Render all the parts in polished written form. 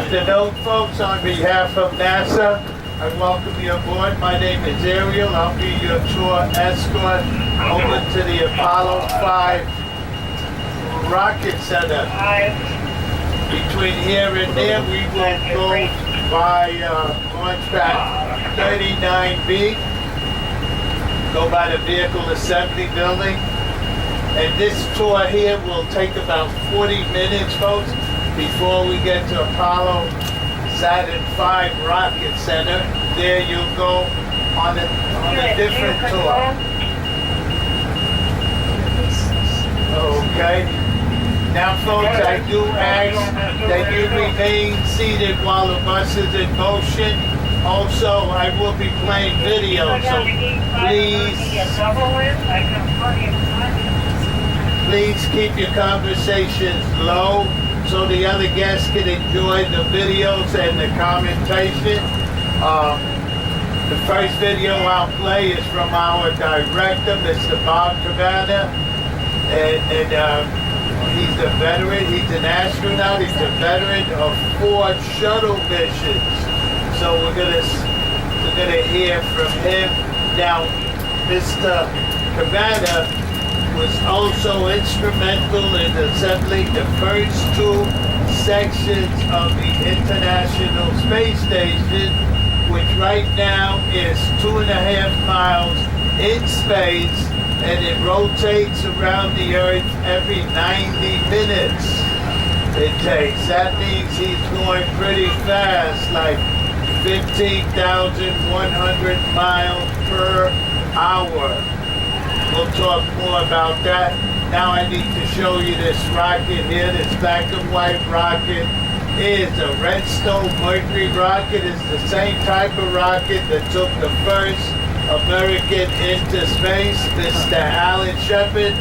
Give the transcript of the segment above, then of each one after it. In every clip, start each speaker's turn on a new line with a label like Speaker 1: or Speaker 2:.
Speaker 1: afternoon, folks. On behalf of NASA, I welcome you aboard. My name is Ariel. I'll be your tour escort over to the Apollo 5 Rocket Center. Between here and there, we will go by launch pad 39B, go by the Vehicle Assembly Building. And this tour here will take about 40 minutes, folks, before we get to Apollo Saturn V Rocket Center. There you'll go on a different tour. Okay. Now, folks, I do ask that you remain seated while the bus is in motion. Also, I will be playing video, so please keep your conversations low so the other guests can enjoy the videos and the commentation. The first video I'll play is from our director, Mr. Bob Cabana, and he's a veteran. He's an astronaut. He's a veteran of 4 shuttle missions. So we're gonna hear from him. Now, Mr. Cabana was also instrumental in assembling the first 2 sections of the International Space Station, which right now is 2.5 miles in space, and it rotates around the Earth every 90 minutes it takes. That means he's going pretty fast, like 15,100 miles per hour. We'll talk more about that. Now I need to show you this rocket here. This black and white rocket is a Redstone Mercury rocket. It's the same type of rocket that took the first American into space, Mr. Alan Shepard,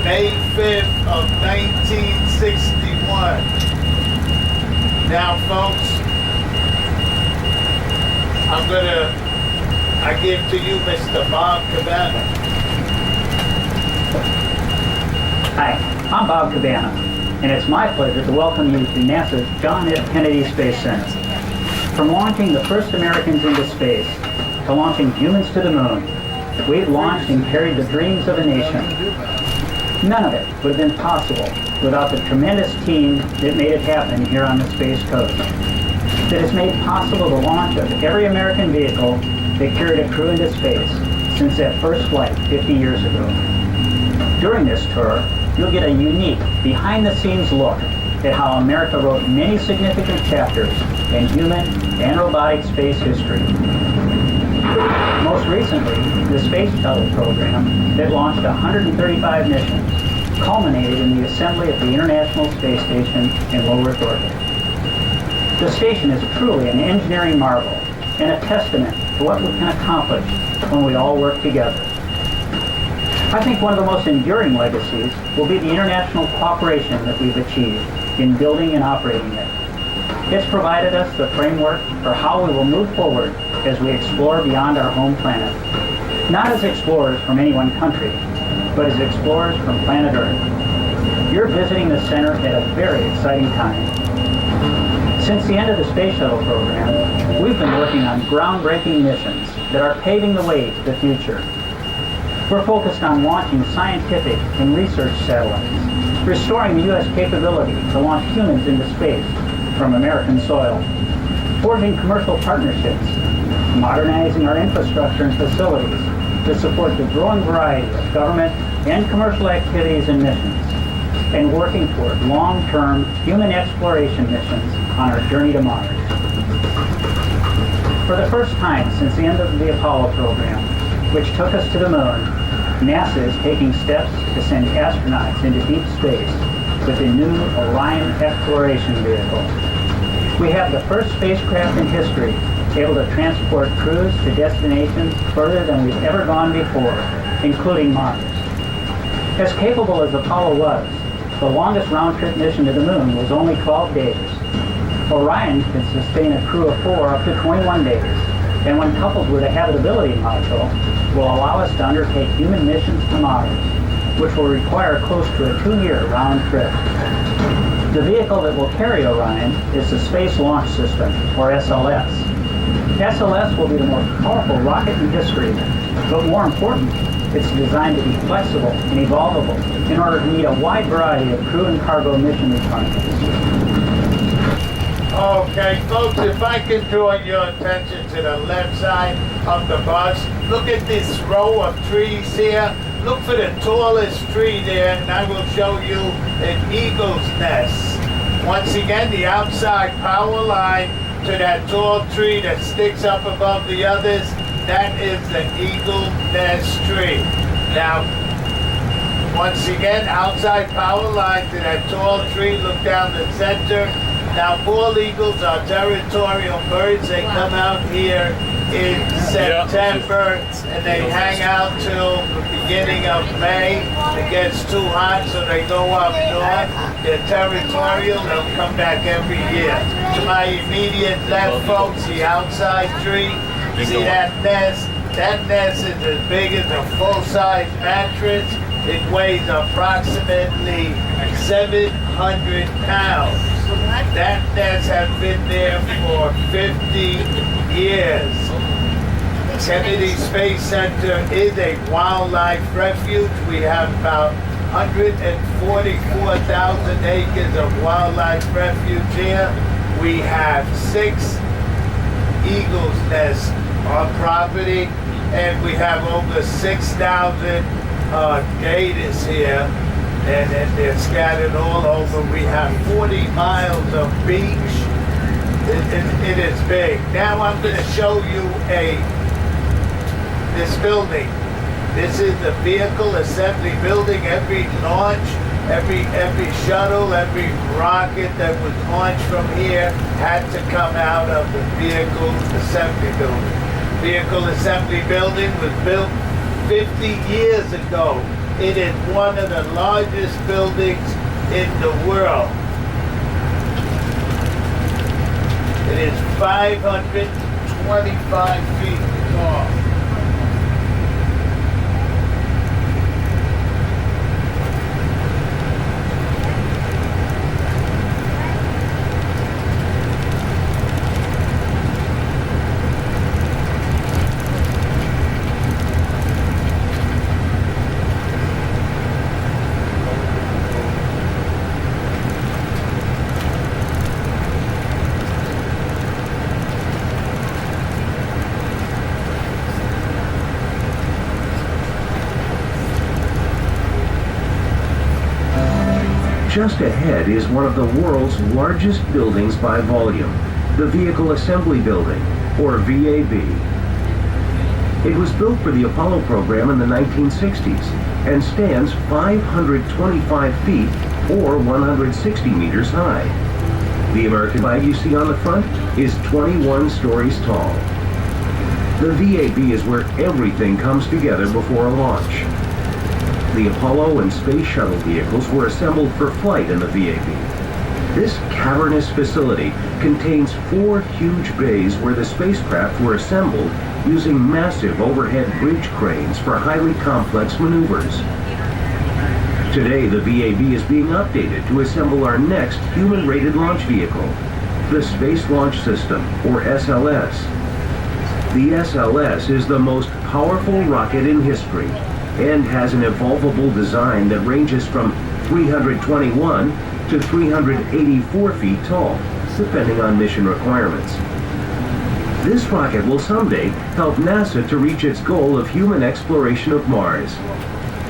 Speaker 1: May 5th of 1961. Now, folks, I give to you Mr. Bob Cabana.
Speaker 2: Hi, I'm Bob Cabana, and it's my pleasure to welcome you to NASA's John F. Kennedy Space Center. From launching the first Americans into space to launching humans to the moon, we've launched and carried the dreams of a nation. None of it would have been possible without the tremendous team that made it happen here on the Space Coast. That has made possible the launch of every American vehicle that carried a crew into space since that first flight 50 years ago. During this tour, you'll get a unique, behind-the-scenes look at how America wrote many significant chapters in human and robotic space history. Most recently, the Space Shuttle program that launched 135 missions culminated in the assembly of the International Space Station in low Earth orbit. The station is truly an engineering marvel and a testament to what we can accomplish when we all work together. I think one of the most enduring legacies will be the international cooperation that we've achieved in building and operating it. It's provided us the framework for how we will move forward as we explore beyond our home planet. Not as explorers from any one country, but as explorers from planet Earth. You're visiting the center at a very exciting time. Since the end of the Space Shuttle program, we've been working on groundbreaking missions that are paving the way to the future. We're focused on launching scientific and research satellites, restoring the U.S. capability to launch humans into space from American soil, forging commercial partnerships, modernizing our infrastructure and facilities to support the growing variety of government and commercial activities and missions, and working toward long-term human exploration missions on our journey to Mars. For the first time since the end of the Apollo program, which took us to the moon, NASA is taking steps to send astronauts into deep space with the new Orion exploration vehicle. We have the first spacecraft in history able to transport crews to destinations further than we've ever gone before, including Mars. As capable as Apollo was, the longest round-trip mission to the moon was only 12 days. Orion can sustain a crew of 4 up to 21 days, and when coupled with a habitability module, will allow us to undertake human missions to Mars, which will require close to a 2-year round trip. The vehicle that will carry Orion is the Space Launch System, or SLS. SLS will be the most powerful rocket in history, but more important, it's designed to be flexible and evolvable in order to meet a wide variety of crew and cargo mission requirements.
Speaker 1: Okay, folks, if I can draw your attention to the left side of the bus, look at this row of trees here. Look for the tallest tree there, and I will show you an eagle's nest. Once again, the outside power line to that tall tree that sticks up above the others, that is the eagle nest tree. Now, once again, outside power line to that tall tree, look down the center. Now, bald eagles are territorial birds. They come out here in September, and they hang out till the beginning of May. It gets too hot, so they go up north. They're territorial. They'll come back every year. To my immediate left, folks, the outside tree. See that nest? That nest is as big as a full-size mattress. It weighs approximately 700 pounds. That nest has been there for 50 years. Kennedy Space Center is a wildlife refuge. We have about 144,000 acres of wildlife refuge here. We have 6 eagles nests on property, and we have over 6,000 gators here. And they're scattered all over. We have 40 miles of beach. It is big. Now I'm going to show you this building. This is the vehicle assembly building. Every launch, every shuttle, every rocket that was launched from here had to come out of the vehicle assembly building. Vehicle assembly building was built 50 years ago. It is one of the largest buildings in the world. It is 525 feet tall.
Speaker 3: Just ahead is one of the world's largest buildings by volume, the Vehicle Assembly Building, or VAB. It was built for the Apollo program in the 1960s and stands 525 feet or 160 meters high. The American flag you see on the front is 21 stories tall. The VAB is where everything comes together before a launch. The Apollo and Space Shuttle vehicles were assembled for flight in the VAB. This cavernous facility contains 4 huge bays where the spacecraft were assembled using massive overhead bridge cranes for highly complex maneuvers. Today, the VAB is being updated to assemble our next human-rated launch vehicle, the Space Launch System, or SLS. The SLS is the most powerful rocket in history and has an evolvable design that ranges from 321 to 384 feet tall, depending on mission requirements. This rocket will someday help NASA to reach its goal of human exploration of Mars.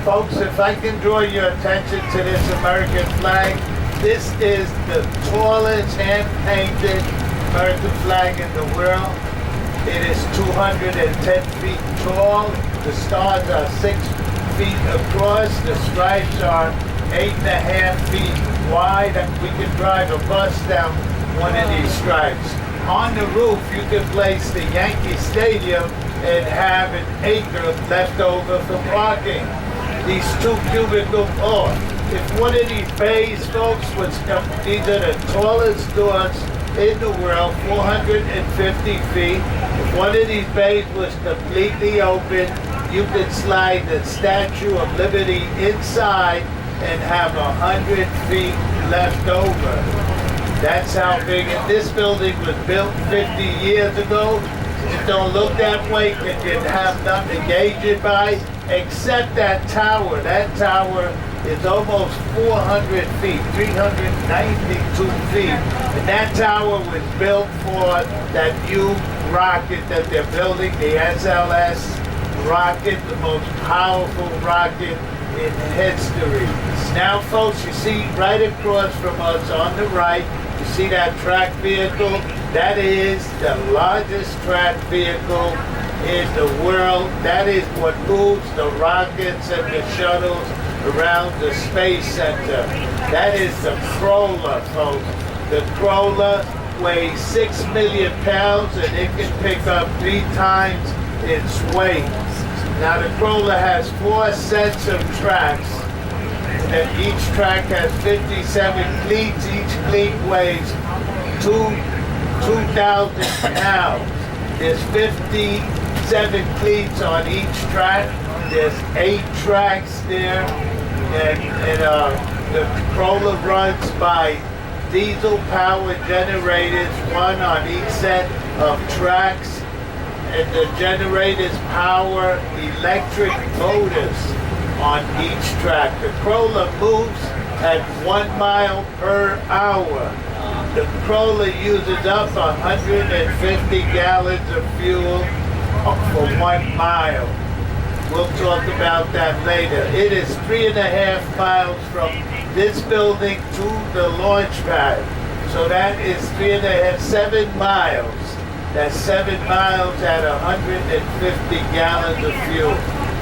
Speaker 1: Folks, if I can draw your attention to this American flag, this is the tallest hand-painted American flag in the world. It is 210 feet tall. The stars are 6 feet across. The stripes are 8.5 feet wide. And we can drive a bus down one of these stripes. On the roof, you can place the Yankee Stadium and have an acre left over for parking. These 2 cubicle, if one of these bays, folks, these are the tallest doors in the world, 450 feet. If one of these bays was completely open, you could slide the Statue of Liberty inside and have 100 feet left over. That's how big it. This building was built 50 years ago. It don't look that way because you have nothing to gauge it by, except that tower. That tower is almost 400 feet, 392 feet. And that tower was built for that new rocket that they're building, the SLS rocket, the most powerful rocket in history. Now, folks, you see right across from us on the right, you see that track vehicle? That is the largest track vehicle in the world. That is what moves the rockets and the shuttles around the Space Center. That is the Crawler, folks. The Crawler weighs 6 million pounds and it can pick up 3 times its weight. Now the Crawler has 4 sets of tracks, and each track has 57 cleats. Each cleat weighs 2,000 pounds. There's 57 cleats on each track. There's 8 tracks there, and the Crawler runs by diesel-powered generators, one on each set of tracks. And the generators power electric motors on each track. The Crawler moves at 1 mile per hour. The Crawler uses up 150 gallons of fuel for 1 mile. We'll talk about that later. It is 3.5 miles from this building to the launch pad. So that is 7 miles. That's 7 miles at 150 gallons of fuel.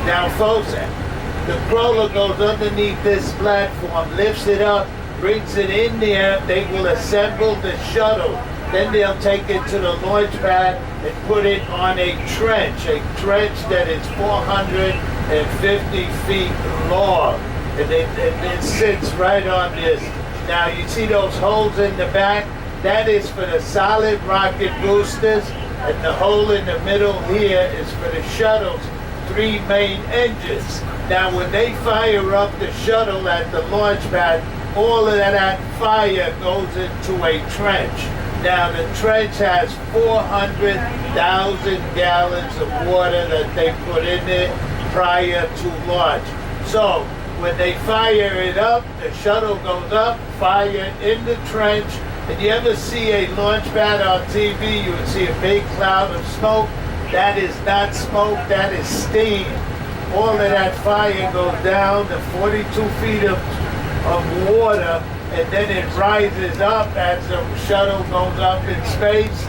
Speaker 1: Now, folks, the Crawler goes underneath this platform, lifts it up, brings it in there. They will assemble the shuttle. Then they'll take it to the launch pad and put it on a trench that is 450 feet long. And it sits right on this. Now, you see those holes in the back? That is for the solid rocket boosters, and the hole in the middle here is for the shuttle's 3 main engines. Now, when they fire up the shuttle at the launch pad, all of that fire goes into a trench. Now, the trench has 400,000 gallons of water that they put in it prior to launch. So, when they fire it up, the shuttle goes up, fire in the trench. If you ever see a launch pad on TV, you would see a big cloud of smoke. That is not smoke, that is steam. All of that fire goes down to 42 feet of water, and then it rises up as the shuttle goes up in space.